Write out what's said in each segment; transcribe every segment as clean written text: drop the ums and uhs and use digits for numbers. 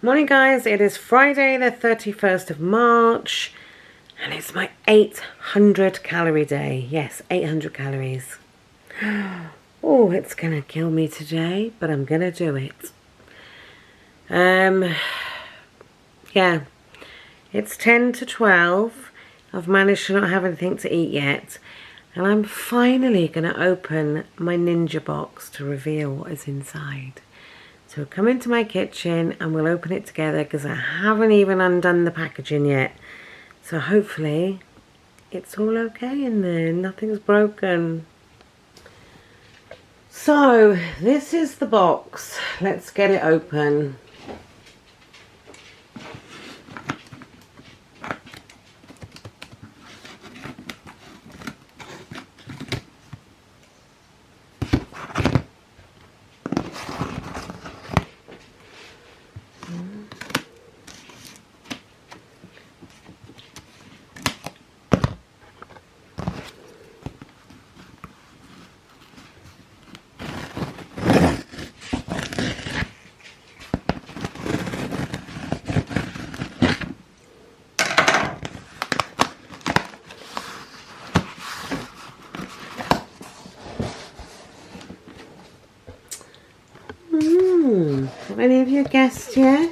Morning guys, it is Friday the 31st of March and it's my 800 calorie day. Yes, 800 calories. Oh, it's gonna kill me today, but I'm gonna do it. Yeah, it's 10 to 12. I've managed to not have anything to eat yet, and I'm finally gonna open my Ninja box to reveal what is inside. So come into my kitchen and we'll open it together because I haven't even undone the packaging yet. So hopefully it's all okay in there, nothing's broken. So this is the box. Let's get it open. Have any of you guessed yet?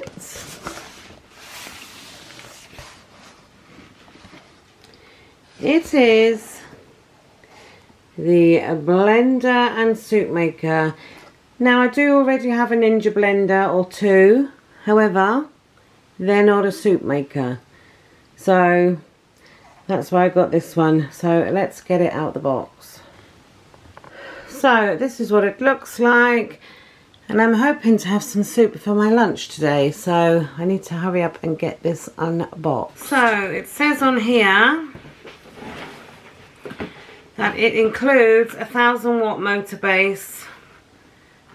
It is the blender and soup maker. Now I do already have a Ninja blender or two, however they're not a soup maker, so that's why I got this one. So let's get it out the box. So this is what it looks like. And I'm hoping to have some soup for my lunch today, so I need to hurry up and get this unboxed. So it says on here that it includes a 1000-watt motor base,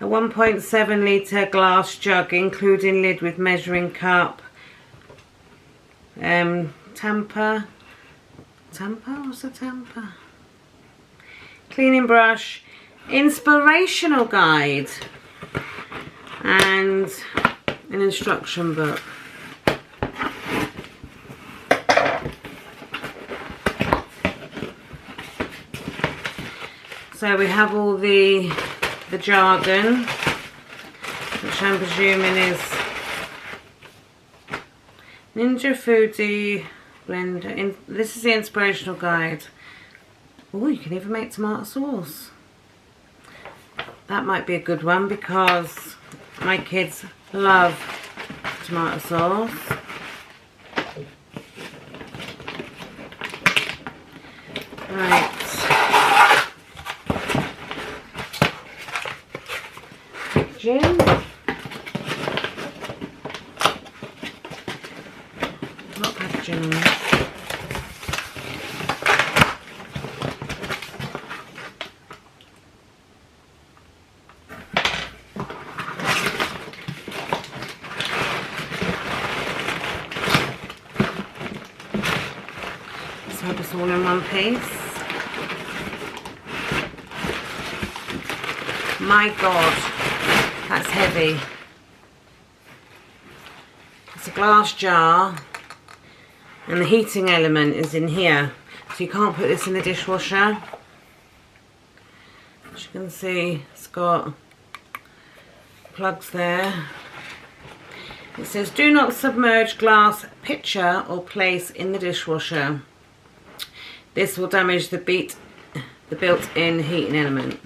a 1.7 litre glass jug including lid with measuring cup, tamper, what's a tamper? Cleaning brush, inspirational guide, and an instruction book. So we have all the jargon, which I'm presuming is Ninja Foodie Blender. This is the inspirational guide. Oh, you can even make tomato sauce. That might be a good one because my kids love tomato sauce. Right. Packaging. Not packaging on this. Have this all in one piece. My God, that's heavy. It's a glass jar and the heating element is in here, so you can't put this in the dishwasher. As you can see, it's got plugs there. It says do not submerge glass pitcher or place in the dishwasher. This will damage the built-in heating element.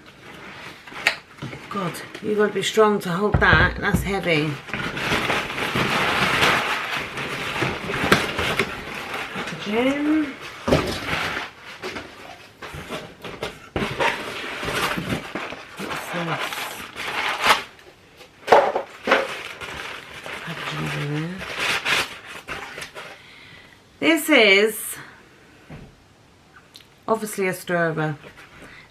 God, you've got to be strong to hold that. That's heavy. Packaging. What's this? Packaging's in there. This is obviously a stirrer,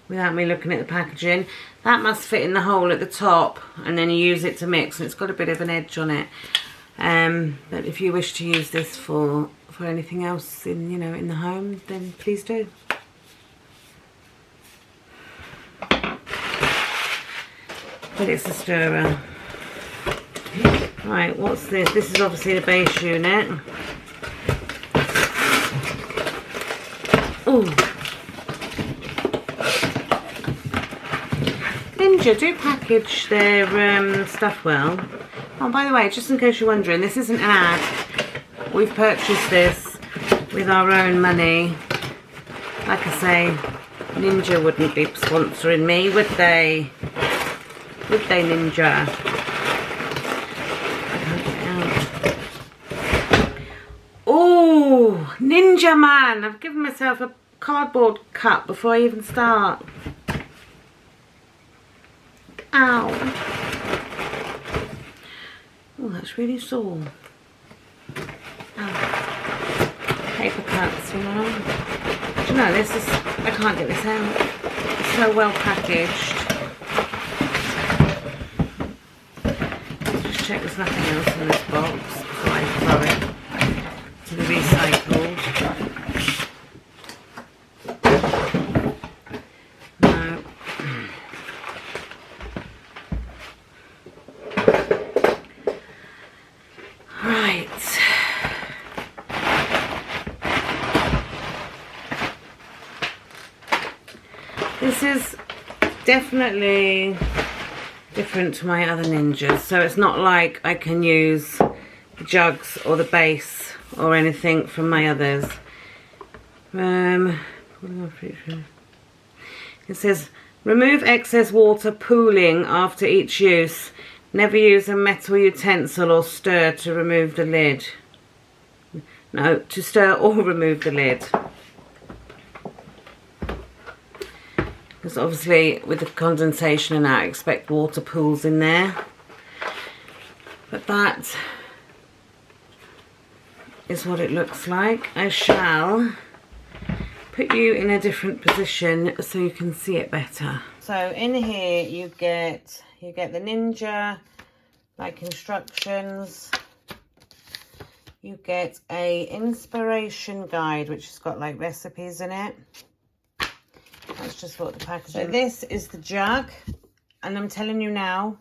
without me looking at the packaging. That must fit in the hole at the top, and then you use it to mix, and it's got a bit of an edge on it. But if you wish to use this for anything else in in the home, then please do. But it's a stirrer. Right, what's this? This is obviously the base unit. Oh, Ninja do package their stuff well. Oh, by the way, just in case you're wondering, this isn't an ad. We've purchased this with our own money. Like I say, Ninja wouldn't be sponsoring me, would they? Would they, Ninja? Oh, Ninja Man! I've given myself a cardboard cut before I even start. Ow. Oh, that's really sore. Ow. Paper cuts, you know. Do you know, this is, I can't get this out. It's so well packaged. Let's just check there's nothing else in this box before I throw it to the recycled. No. Right. This is definitely different to my other Ninjas, so it's not like I can use the jugs or the base or anything from my others. It says, remove excess water pooling after each use. Never use a metal utensil or stir to remove the lid. No, to stir or remove the lid. Because obviously with the condensation and that, I expect water pools in there. But that is what it looks like. I shall put you in a different position so you can see it better. So in here you get the Ninja like instructions. You get a inspiration guide which has got like recipes in it. That's just what the package is. So this is the jug, and I'm telling you now,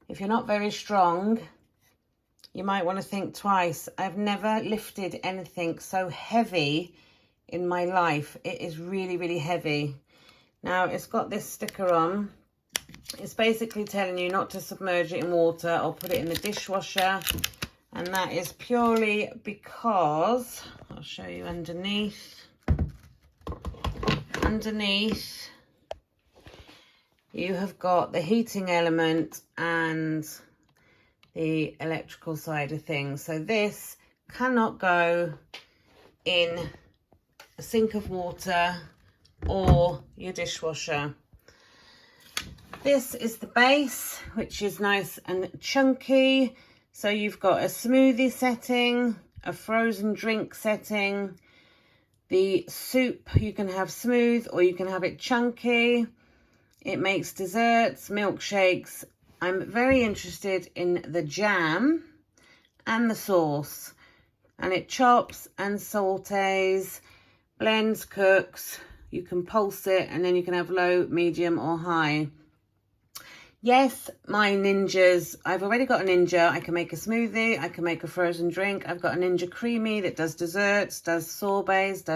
if you're not very strong, you might want to think twice. I've never lifted anything so heavy in my life. It is really, really heavy. Now, it's got this sticker on. It's basically telling you not to submerge it in water or put it in the dishwasher. And that is purely because, I'll show you underneath. Underneath, you have got the heating element and the electrical side of things. So this cannot go in a sink of water or your dishwasher. This is the base, which is nice and chunky. So you've got a smoothie setting, a frozen drink setting. The soup, you can have smooth or you can have it chunky. It makes desserts, milkshakes. I'm very interested in the jam and the sauce. And it chops and sautés, blends, cooks. You can pulse it and then you can have low, medium or high. Yes, my Ninjas, I've already got a Ninja. I can make a smoothie, I can make a frozen drink. I've got a Ninja Creamy that does desserts, does sorbets,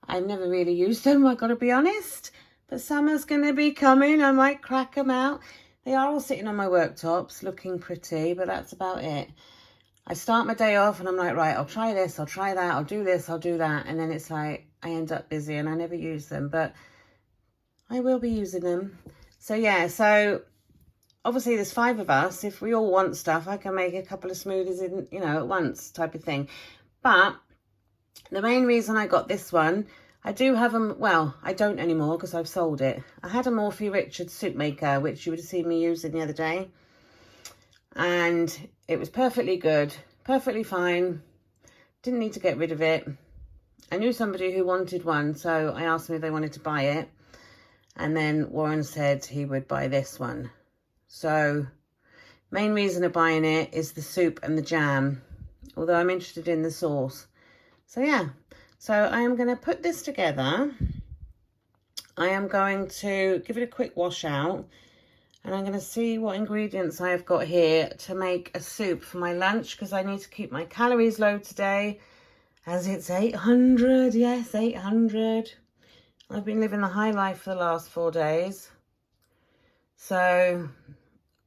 I've never really used them, I've got to be honest. But summer's going to be coming, I might crack them out. They are all sitting on my worktops, looking pretty, but that's about it. I start my day off and I'm like, right, I'll try this, I'll try that, I'll do this, I'll do that. And then it's like, I end up busy and I never use them, but I will be using them. So yeah, so obviously there's 5 of us. If we all want stuff, I can make a couple of smoothies in, you know, at once type of thing. But the main reason I got this one, I do have them, well, I don't anymore because I've sold it. I had a Morphy Richards soup maker, which you would have seen me using the other day. And it was perfectly good, perfectly fine. Didn't need to get rid of it. I knew somebody who wanted one, so I asked them if they wanted to buy it. And then Warren said he would buy this one. So, main reason of buying it is the soup and the jam, although I'm interested in the sauce. So yeah, so I am going to put this together. I am going to give it a quick wash out. And I'm going to see what ingredients I've got here to make a soup for my lunch, because I need to keep my calories low today, as it's 800, yes, 800. I've been living the high life for the last 4 days. So,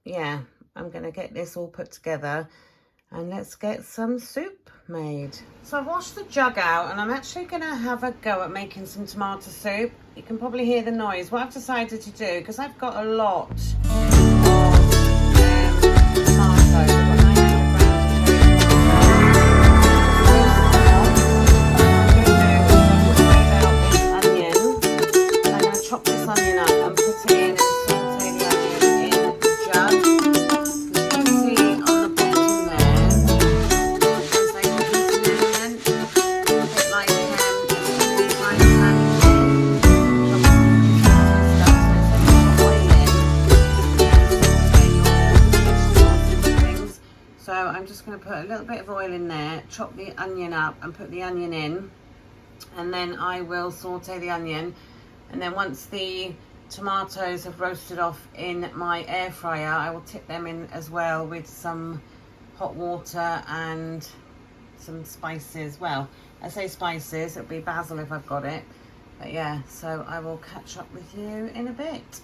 yeah, I'm going to get this all put together and let's get some soup made. So I've washed the jug out and I'm actually going to have a go at making some tomato soup. You can probably hear the noise. What I've decided to do, because I've got a lot of tomatoes. Chop this onion up and put it in and saute the onion in the jug. As you can see on the bottom there, it's like a heating element, a bit like a frying pan. So I'm just going to put a little bit of oil in there, chop the onion up and put the onion in, and then I will saute the onion. And then once the tomatoes have roasted off in my air fryer, I will tip them in as well with some hot water and some spices. Well, I say spices, it'll be basil if I've got it. But yeah, so I will catch up with you in a bit.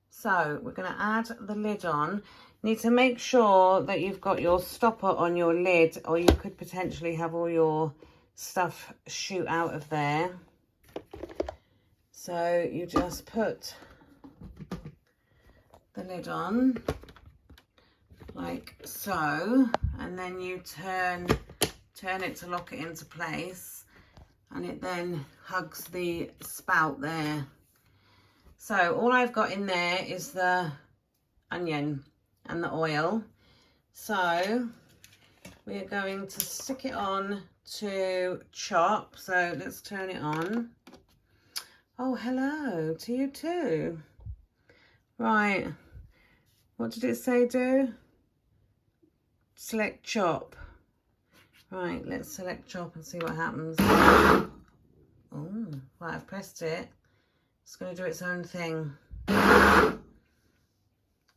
So we're going to add the lid on. You need to make sure that you've got your stopper on your lid, or you could potentially have all your stuff shoot out of there. So you just put the lid on like so, and then you turn it to lock it into place, and it then hugs the spout there. So all I've got in there is the onion and the oil. So we're going to stick it on to chop. So let's turn it on. Oh, hello to you too. Right, what did it say do? Select chop. Right, let's select chop and see what happens. Oh, right, I've pressed it. It's going to do its own thing.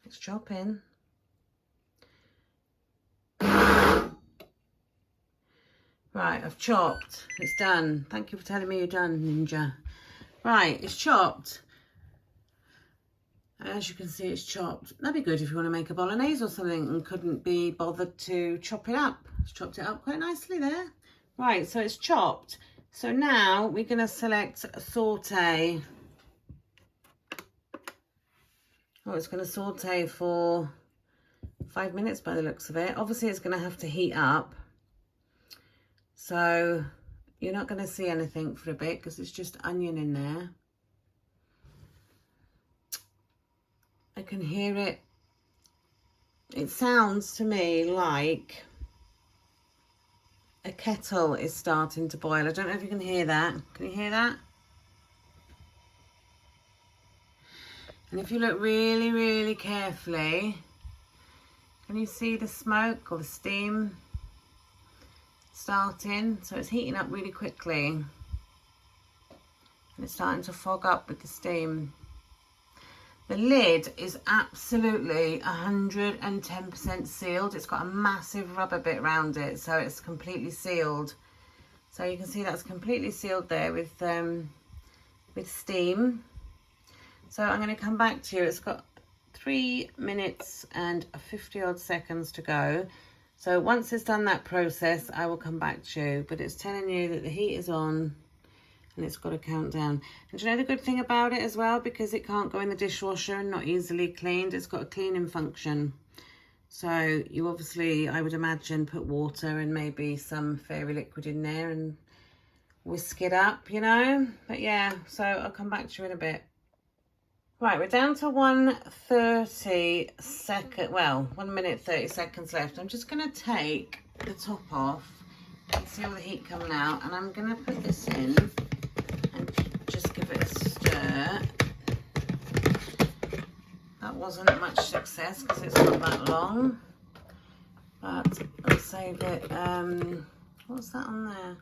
It's chopping. Right, I've chopped. It's done. Thank you for telling me you're done, Ninja. Right, it's chopped. As you can see, it's chopped. That'd be good if you want to make a bolognese or something and couldn't be bothered to chop it up. It's chopped it up quite nicely there. Right, so it's chopped. So now we're going to select saute. Oh, it's going to saute for 5 minutes by the looks of it. Obviously, it's going to have to heat up. So you're not going to see anything for a bit because it's just onion in there. I can hear it. It sounds to me like a kettle is starting to boil. I don't know if you can hear that. Can you hear that? And if you look really, really carefully, can you see the smoke or the steam starting? So it's heating up really quickly. And it's starting to fog up with the steam. The lid is absolutely 110% sealed. It's got a massive rubber bit around it, so it's completely sealed. So you can see that's completely sealed there with steam. So I'm going to come back to you. It's got 3 minutes and 50 odd seconds to go. So once it's done that process, I will come back to you. But it's telling you that the heat is on and it's got a countdown. And do you know the good thing about it as well? Because it can't go in the dishwasher and not easily cleaned, it's got a cleaning function. So you obviously, I would imagine, put water and maybe some fairy liquid in there and whisk it up, you know. But yeah, so I'll come back to you in a bit. Right, we're down to 1:30 second, well, 1 minute 30 seconds left. I'm just going to take the top off and see all the heat coming out, and I'm going to put this in and just give it a stir. That wasn't much success because it's not that long, but I'll save it. What's that on there?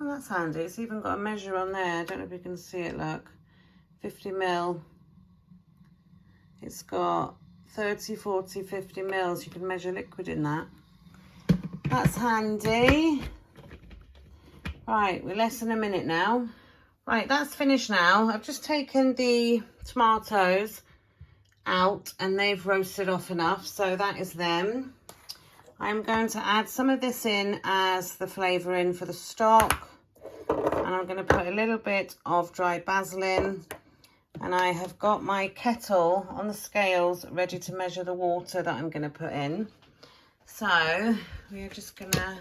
Oh, that's handy. It's even got a measure on there. I don't know if you can see it, look. 50 ml. It's got 30, 40, 50 mils. You can measure liquid in that. That's handy. Right, we're less than a minute now. Right, that's finished now. I've just taken the tomatoes out and they've roasted off enough, so that is them. I'm going to add some of this in as the flavour in for the stock, and I'm going to put a little bit of dried basil in, and I have got my kettle on the scales ready to measure the water that I'm going to put in. So we're just going to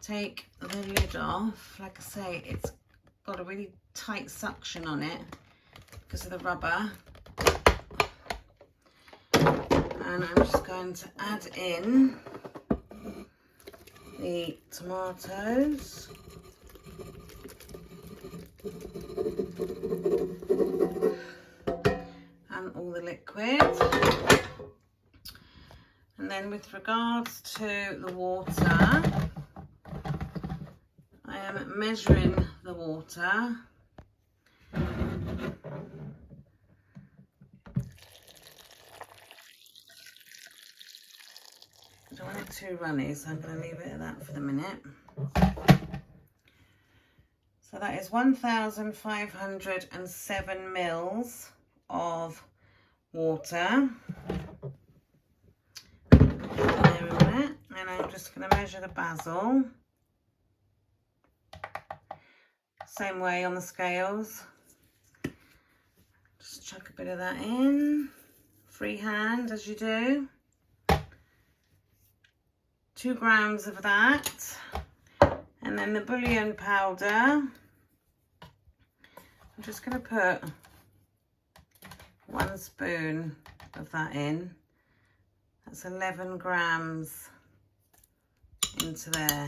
take the lid off. Like I say, it's got a really tight suction on it because of the rubber. And I'm just going to add in the tomatoes. And all the liquid. And then with regards to the water, I am measuring the water. I don't want it too runny, so I'm going to leave it at that for the minute. So that is 1,507 mils of water. And I'm just going to measure the basil. Same way on the scales. Just chuck a bit of that in. Freehand as you do. 2 grams of that. And then the bouillon powder. I'm just going to put 1 spoon of that in. That's 11 grams into there.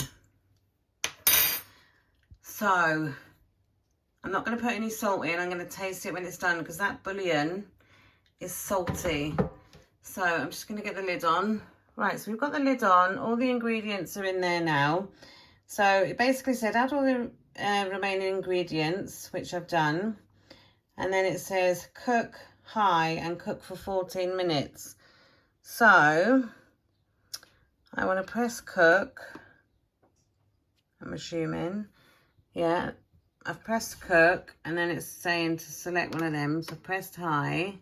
So I'm not going to put any salt in. I'm going to taste it when it's done because that bouillon is salty. So I'm just going to get the lid on. Right, so we've got the lid on. All the ingredients are in there now. So it basically said add all the remaining ingredients, which I've done. And then it says cook high and cook for 14 minutes. So I want to press cook. I'm assuming. Yeah, I've pressed cook and then it's saying to select one of them. So pressed high.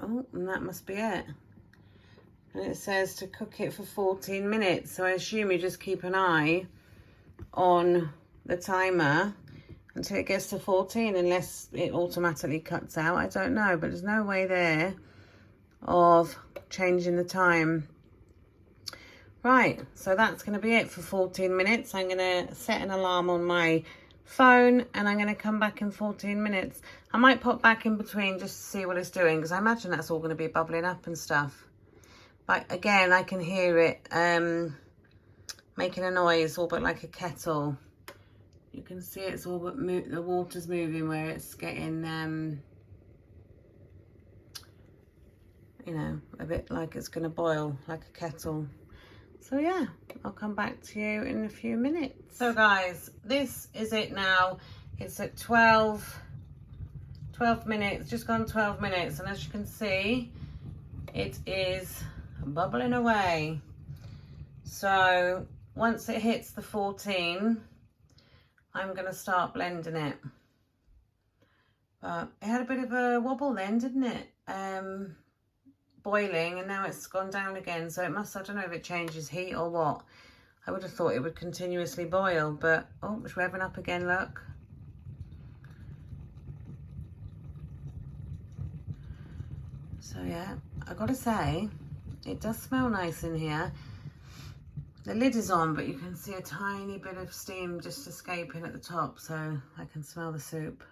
Oh, and that must be it. And it says to cook it for 14 minutes. So I assume you just keep an eye on the timer until it gets to 14, unless it automatically cuts out. I don't know, but there's no way there of changing the time. Right, so that's going to be it for 14 minutes. I'm going to set an alarm on my phone and I'm going to come back in 14 minutes. I might pop back in between just to see what it's doing because I imagine that's all going to be bubbling up and stuff. But again, I can hear it making a noise, all but like a kettle. You can see it's all but the water's moving where it's getting, you know, a bit like it's going to boil like a kettle. So yeah, I'll come back to you in a few minutes. So guys, this is it now. It's at 12 minutes, just gone 12 minutes. And as you can see, it is bubbling away. So once it hits the 14, I'm going to start blending it. But it had a bit of a wobble then, didn't it? Boiling, and now it's gone down again. So it must, I don't know if it changes heat or what. I would have thought it would continuously boil, but oh, it's revving up again, look. So yeah, I gotta say, it does smell nice in here. The lid is on, but you can see a tiny bit of steam just escaping at the top, so I can smell the soup.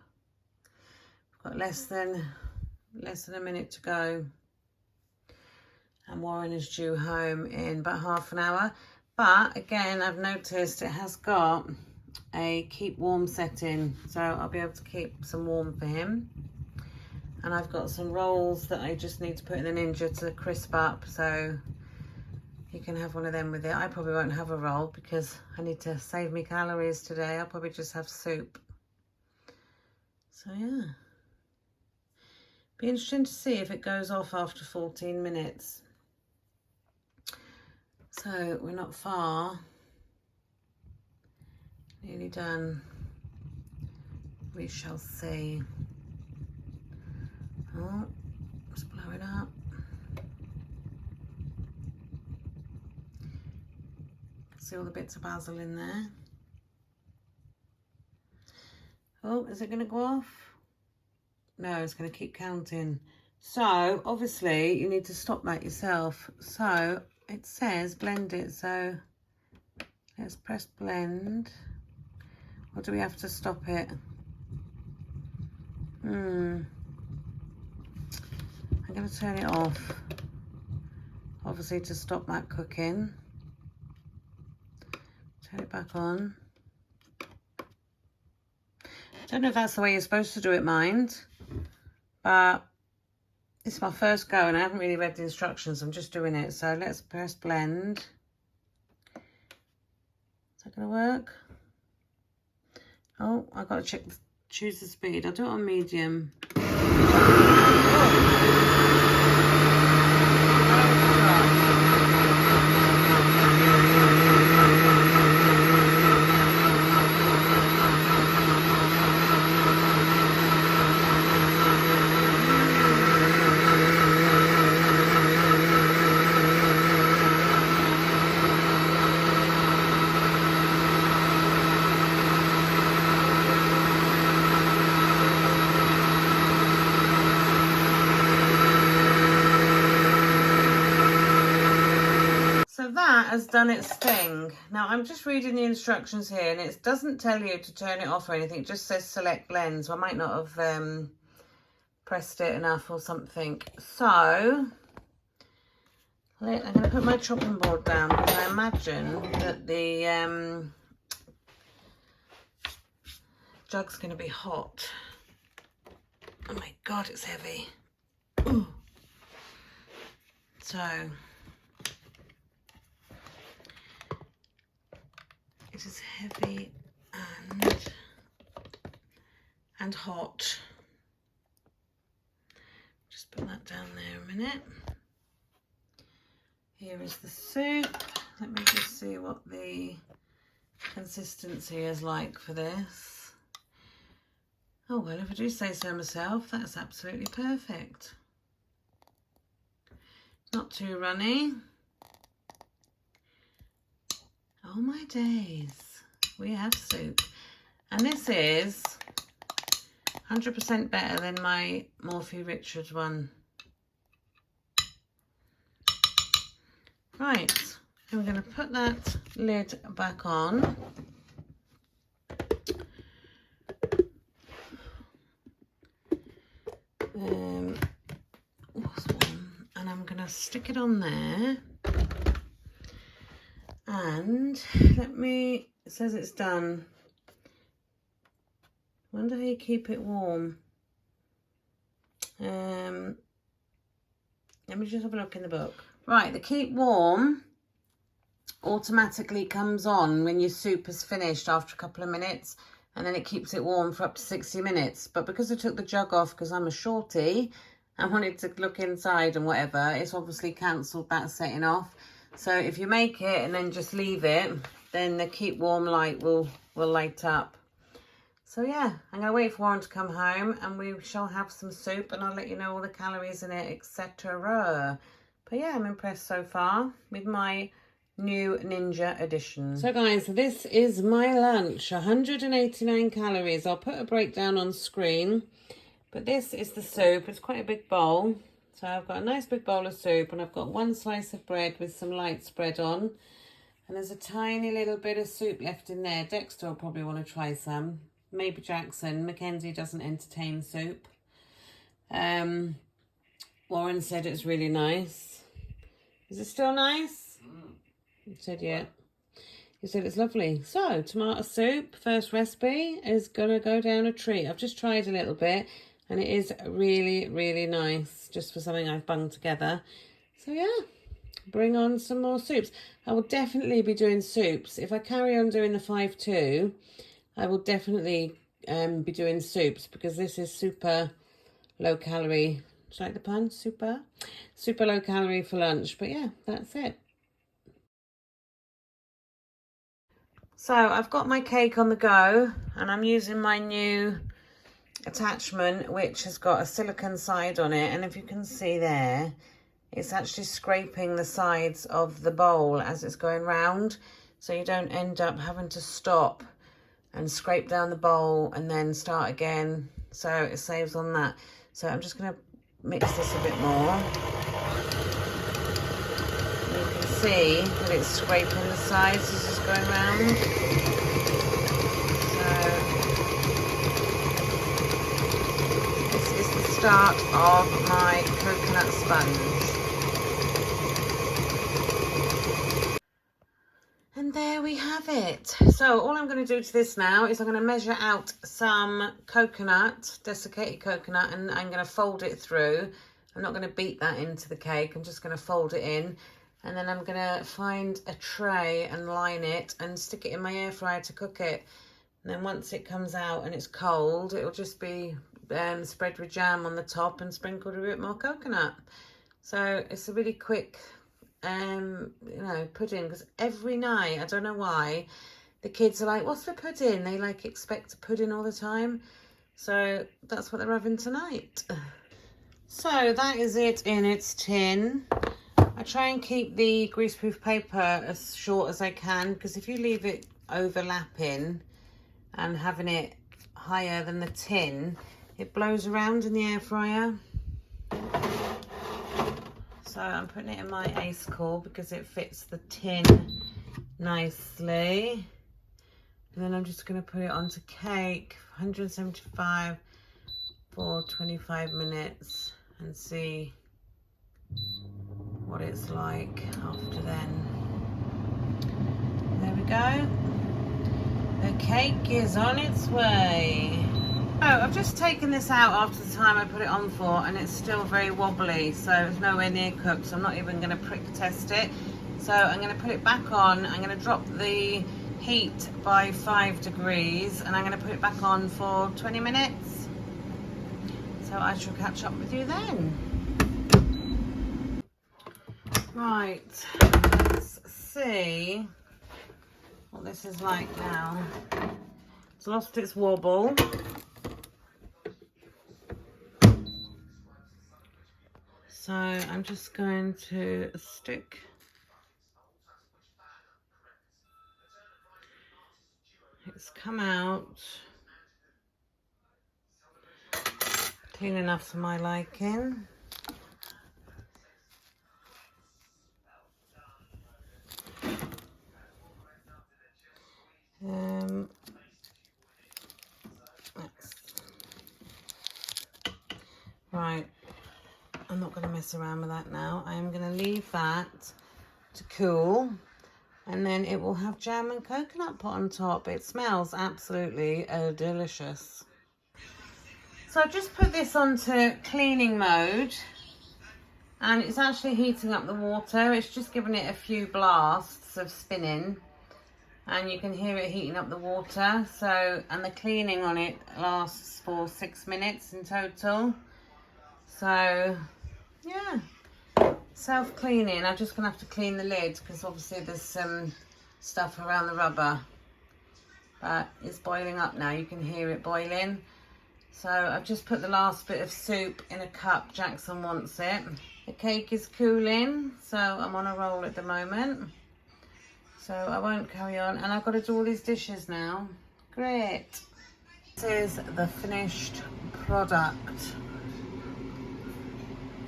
I've got less than a minute to go, and Warren is due home in about half an hour. But again, I've noticed it has got a keep warm setting, so I'll be able to keep some warm for him. And I've got some rolls that I just need to put in the Ninja to crisp up, so you can have one of them with it. I probably won't have a roll because I need to save me calories today. I'll probably just have soup. So yeah. Be interesting to see if it goes off after 14 minutes. So we're not far. Nearly done. We shall see. Oh, let's blow it up. See all the bits of basil in there. Oh, is it going to go off? No, it's going to keep counting. So obviously you need to stop that yourself. So it says blend it. So let's press blend. Or do we have to stop it? I'm going to turn it off, obviously, to stop that cooking. Turn it back on. I don't know if that's the way you're supposed to do it, mind, but it's my first go and I haven't really read the instructions. I'm just doing it. So let's press blend. Is that going to work? Oh, I've got to choose the speed. I'll do it on medium. Has done its thing. Now I'm just reading the instructions here and it doesn't tell you to turn it off or anything. It just says select blend, so I might not have pressed it enough or something. So I'm going to put my chopping board down because I imagine that the jug's going to be hot. Oh my god, it's heavy. Ooh. So it is heavy and hot. Just put that down there a minute. Here is the soup. Let me just see what the consistency is like for this. Oh well, if I do say so myself, that's absolutely perfect. Not too runny. Oh my days, we have soup. And this is 100% better than my Morphy Richards one. Right, and we're going to put that lid back on. And I'm going to stick it on there. And it says it's done. Wonder how you keep it warm. Let me just have a look in the book. Right, the keep warm automatically comes on when your soup is finished after a couple of minutes, and then it keeps it warm for up to 60 minutes. But because I took the jug off because I'm a shorty and wanted to look inside and whatever, it's obviously cancelled that setting off. So if you make it and then just leave it, then the keep warm light will light up. So yeah, I'm going to wait for Warren to come home and we shall have some soup and I'll let you know all the calories in it, etc. But yeah, I'm impressed so far with my new Ninja edition. So guys, this is my lunch, 189 calories. I'll put a breakdown on screen, but this is the soup. It's quite a big bowl. So I've got a nice big bowl of soup and I've got one slice of bread with some light spread on. And there's a tiny little bit of soup left in there. Dexter will probably want to try some. Maybe Jackson. Mackenzie doesn't entertain soup. Warren said it's really nice. Is it still nice? He said yeah. He said it's lovely. So, tomato soup, first recipe, is going to go down a treat. I've just tried a little bit and it is really, really nice just for something I've bunged together. So, yeah, bring on some more soups. I will definitely be doing soups. If I carry on doing the 5-2, I will definitely be doing soups because this is super low calorie. Do you like the pun? Super low calorie for lunch. But yeah, that's it. So I've got my cake on the go and I'm using my new attachment which has got a silicone side on it, and if you can see there, it's actually scraping the sides of the bowl as it's going round, so you don't end up having to stop and scrape down the bowl and then start again, so it saves on that. So I'm just going to mix this a bit more. See that it's scraping the sides as it's going round. So this is the start of my coconut sponge. And there we have it. So all I'm going to do to this now is I'm going to measure out some coconut, desiccated coconut, and I'm going to fold it through. I'm not going to beat that into the cake. I'm just going to fold it in. And then I'm going to find a tray and line it and stick it in my air fryer to cook it. And then once it comes out and it's cold, it'll just be spread with jam on the top and sprinkled with a bit more coconut. So it's a really quick, pudding, because every night, I don't know why, the kids are like, what's the pudding? They like expect a pudding all the time. So that's what they're having tonight. So that is it in its tin. I try and keep the greaseproof paper as short as I can, because if you leave it overlapping and having it higher than the tin, it blows around in the air fryer. So I'm putting it in my ace core because it fits the tin nicely. And then I'm just going to put it onto cake, 175 for 25 minutes and see what it's like after then. There we go. The cake is on its way. So I've just taken this out after the time I put it on for, and it's still very wobbly, so it's nowhere near cooked, so I'm not even going to prick test it. So I'm going to put it back on. I'm going to drop the heat by 5 degrees and I'm going to put it back on for 20 minutes. So I shall catch up with you then. Right, let's see what this is like now. It's lost its wobble. So I'm just going to stick it's come out clean enough for my liking. Right, I'm not going to mess around with that now. I am going to leave that to cool, and then it will have jam and coconut pot on top. It smells absolutely delicious. So I've just put this onto cleaning mode, and it's actually heating up the water. It's just giving it a few blasts of spinning, and you can hear it heating up the water. So, and the cleaning on it lasts for 6 minutes in total. So yeah, self-cleaning. I'm just gonna have to clean the lid because obviously there's some stuff around the rubber, but it's boiling up now. You can hear it boiling. So I've just put the last bit of soup in a cup. Jackson wants it. The cake is cooling, so I'm on a roll at the moment, so I won't carry on. And I've got to do all these dishes now. Great. This is the finished product,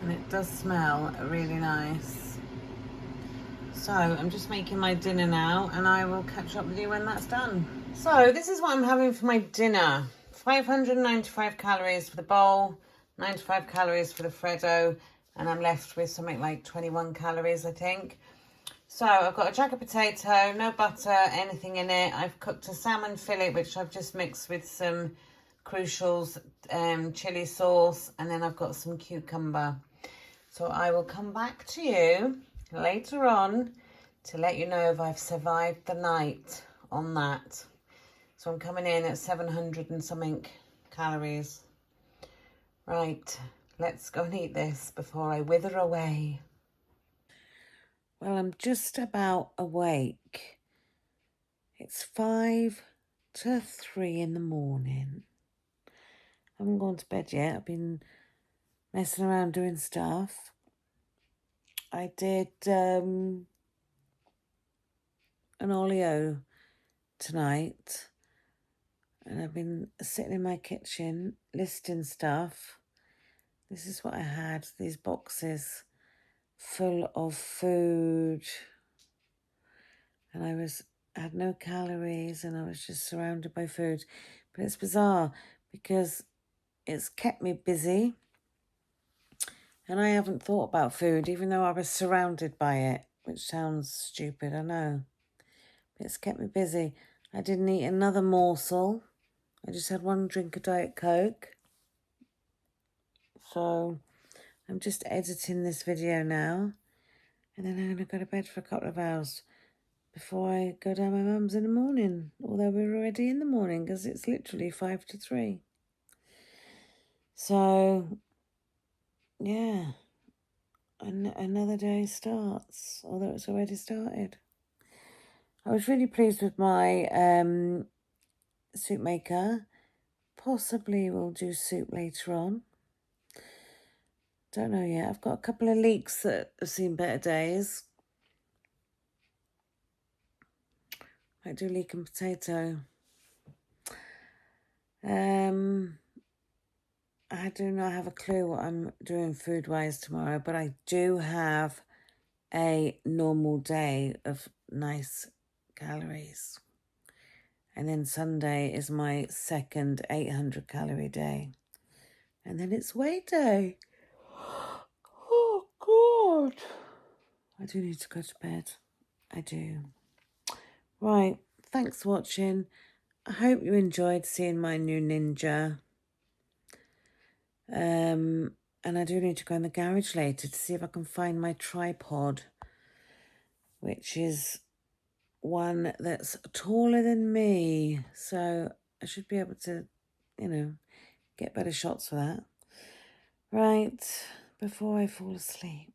and it does smell really nice. So I'm just making my dinner now, and I will catch up with you when that's done. So this is what I'm having for my dinner. 595 calories for the bowl, 95 calories for the Freddo, and I'm left with something like 21 calories, I think. So I've got a jacket potato, no butter, anything in it. I've cooked a salmon fillet, which I've just mixed with some Crucial's chili sauce, and then I've got some cucumber. So I will come back to you later on to let you know if I've survived the night on that. So I'm coming in at 700 and something calories. Right, let's go and eat this before I wither away. Well, I'm just about awake. It's 5 to 3 in the morning. I haven't gone to bed yet. I've been messing around doing stuff. I did an oleo tonight, and I've been sitting in my kitchen listing stuff. This is what I had, these boxes full of food, and I had no calories, and I was just surrounded by food. But it's bizarre because it's kept me busy, and I haven't thought about food even though I was surrounded by it, which sounds stupid, I know. But it's kept me busy. I didn't eat another morsel. I just had one drink of Diet Coke. So I'm just editing this video now, and then I'm going to go to bed for a couple of hours before I go down my mum's in the morning, although we're already in the morning because it's literally 5 to 3. So, yeah, another day starts, although it's already started. I was really pleased with my soup maker. Possibly we'll do soup later on. Don't know yet. I've got a couple of leeks that have seen better days. Might do leek and potato. I do not have a clue what I'm doing food-wise tomorrow, but I do have a normal day of nice calories. And then Sunday is my second 800 calorie day. And then it's weigh day. Oh, God. I do need to go to bed. I do. Right. Thanks for watching. I hope you enjoyed seeing my new Ninja. And I do need to go in the garage later to see if I can find my tripod, which is one that's taller than me. So I should be able to, get better shots for that. Right, before I fall asleep,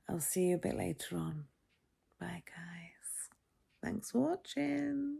I'll see you a bit later on. Bye, guys. Thanks for watching.